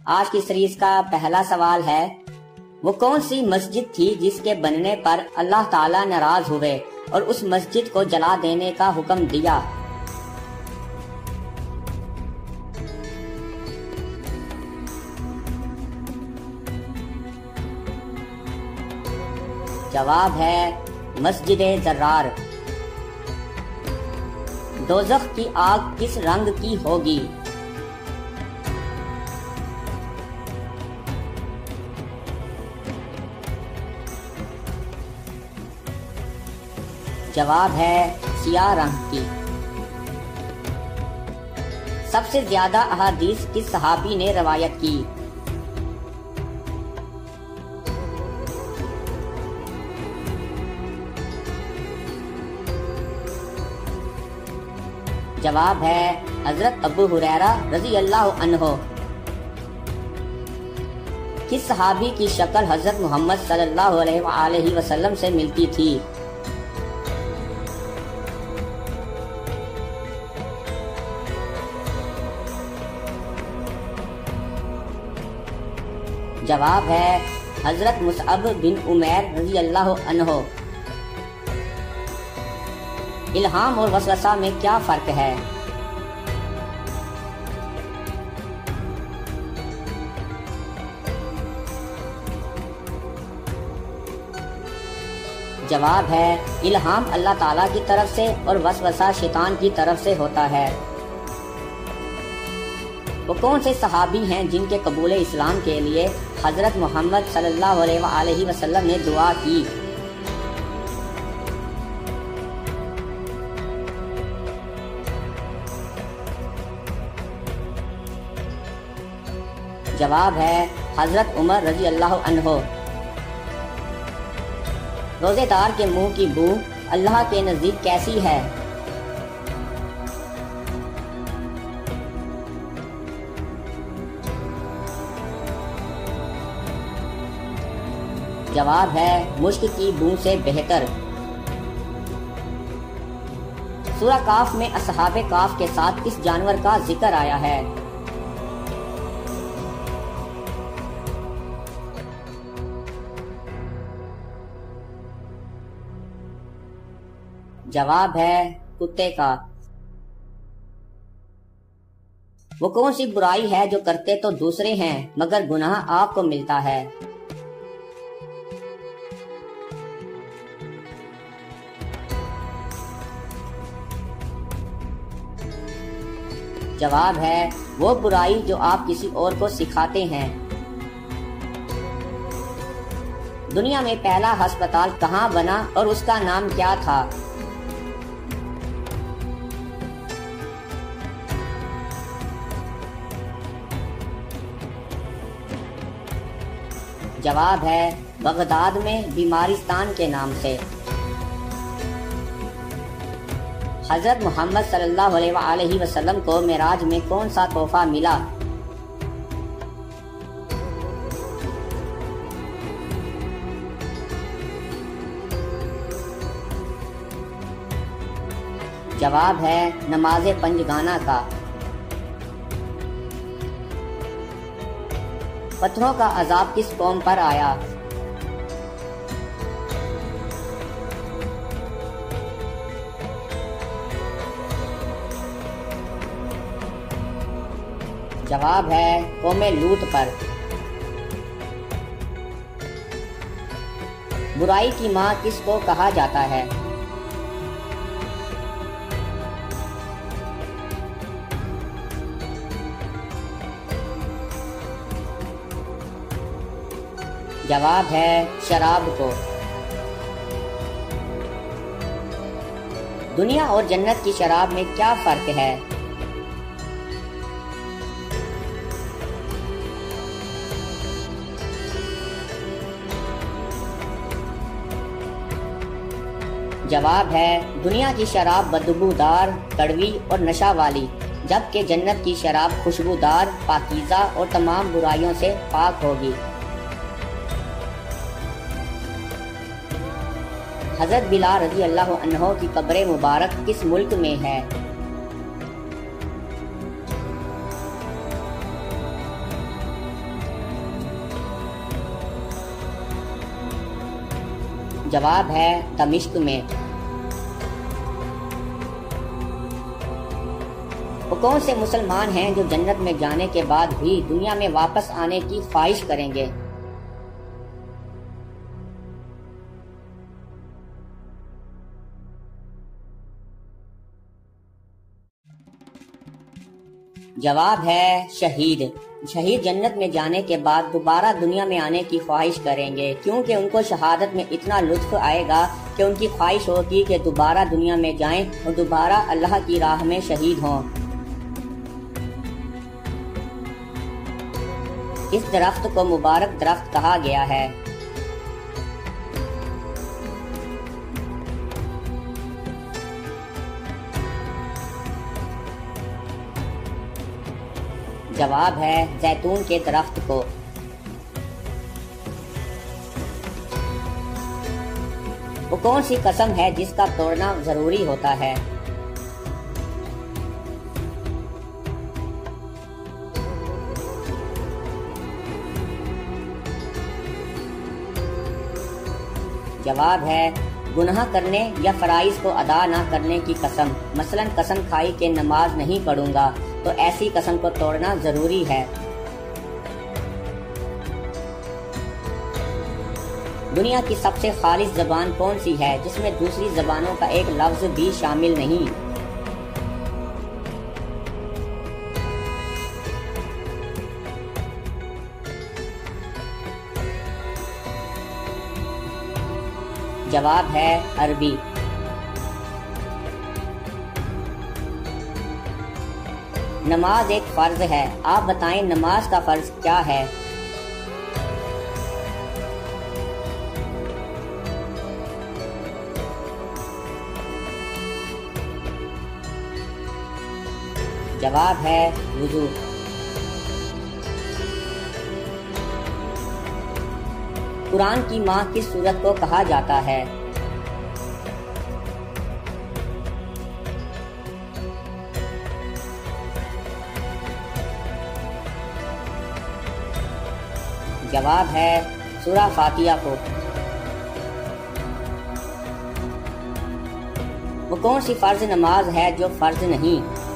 آج کی سیریز کا پہلا سوال ہے، وہ کون سی مسجد تھی جس کے بننے پر اللہ تعالیٰ ناراض ہوئے اور اس مسجد کو جلا دینے کا حکم دیا؟ جواب ہے مسجد زرار۔ دوزخ کی آگ کس رنگ کی ہوگی؟ جواب ہے سیاہ رنگ کی۔ سب سے زیادہ احادیث کس صحابی نے روایت کی؟ جواب ہے حضرت ابو ہریرہ رضی اللہ عنہ۔ کس صحابی کی شکل حضرت محمد صلی اللہ علیہ وآلہ وسلم سے ملتی تھی؟ جواب ہے حضرت مصعب بن عمیر رضی اللہ عنہ۔ الہام اور وسوسہ میں کیا فرق ہے؟ جواب ہے الہام اللہ تعالیٰ کی طرف سے اور وسوسہ شیطان کی طرف سے ہوتا ہے۔ وہ کون سے صحابی ہیں جن کے قبول اسلام کے لیے حضرت محمد صلی اللہ علیہ وآلہ وسلم نے دعا کی؟ جواب ہے حضرت عمر رضی اللہ عنہ۔ روزے دار کے منہ کی بو اللہ کے نزدیک کیسی ہے؟ جواب ہے مشک کی بو سے بہتر۔ سورہ کاف میں اصحاب کاف کے ساتھ کس جانور کا ذکر آیا ہے؟ جواب ہے کتے کا۔ وہ کون سی برائی ہے جو کرتے تو دوسرے ہیں مگر گناہ آپ کو ملتا ہے؟ جواب ہے وہ برائی جو آپ کسی اور کو سکھاتے ہیں۔ دنیا میں پہلا ہسپتال کہاں بنا اور اس کا نام کیا تھا؟ جواب ہے بغداد میں بیمارستان کے نام سے۔ حضرت محمد صلی اللہ علیہ وآلہ وسلم کو معراج میں کون سا تحفہ ملا؟ جواب ہے نماز پنجگانہ کا۔ پتھروں کا عذاب کس قوم پر آیا؟ جواب ہے قوم لوط پر۔ برائی کی ماں کس کو کہا جاتا ہے؟ جواب ہے شراب کو۔ دنیا اور جنت کی شراب میں کیا فرق ہے؟ جواب ہے دنیا کی شراب بدبودار، کڑوی اور نشہ والی، جبکہ جنت کی شراب خوشبودار، پاکیزہ اور تمام برائیوں سے پاک ہوگی۔ حضرت بلال رضی اللہ عنہ کی قبر مبارک کس ملک میں ہے؟ جواب ہے دمشق میں۔ وہ کون سے مسلمان ہیں جو جنت میں جانے کے بعد بھی دنیا میں واپس آنے کی خواہش کریں گے؟ جواب ہے شہید۔ شہید جنت میں جانے کے بعد دوبارہ دنیا میں آنے کی خواہش کریں گے، کیونکہ ان کو شہادت میں اتنا لطف آئے گا کہ ان کی خواہش ہوگی کہ دوبارہ دنیا میں جائیں اور دوبارہ اللہ کی راہ میں شہید ہوں۔ اس درخت کو مبارک درخت کہا گیا ہے۔ جواب ہے زیتون کے درخت کو۔ وہ کون سی قسم ہے جس کا توڑنا ضروری ہوتا ہے؟ جواب ہے گناہ کرنے یا فرائض کو ادا نہ کرنے کی قسم۔ مثلا قسم کھائی کہ نماز نہیں پڑھوں گا، تو ایسی قسم کو توڑنا ضروری ہے۔ دنیا کی سب سے خالص زبان کون سی ہے جس میں دوسری زبانوں کا ایک لفظ بھی شامل نہیں؟ جواب ہے عربی۔ نماز ایک فرض ہے، آپ بتائیں نماز کا فرض کیا ہے؟ جواب ہے وضو۔ قرآن کی ماں کس سورت کو کہا جاتا ہے؟ جواب ہے سورہ فاتحہ کو۔ وہ کون سی فرض نماز ہے جو فرض نہیں؟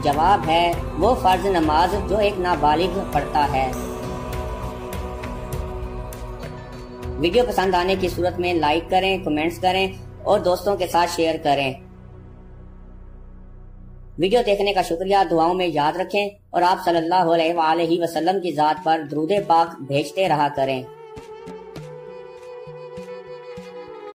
جواب ہے وہ فرض نماز جو ایک نابالغ پڑھتا ہے۔ ویڈیو پسند آنے کی صورت میں لائک کریں، کمنٹس کریں اور دوستوں کے ساتھ شیئر کریں۔ ویڈیو دیکھنے کا شکریہ، دعاؤں میں یاد رکھیں اور آپ صلی اللہ علیہ وآلہ وسلم کی ذات پر درود پاک بھیجتے رہا کریں۔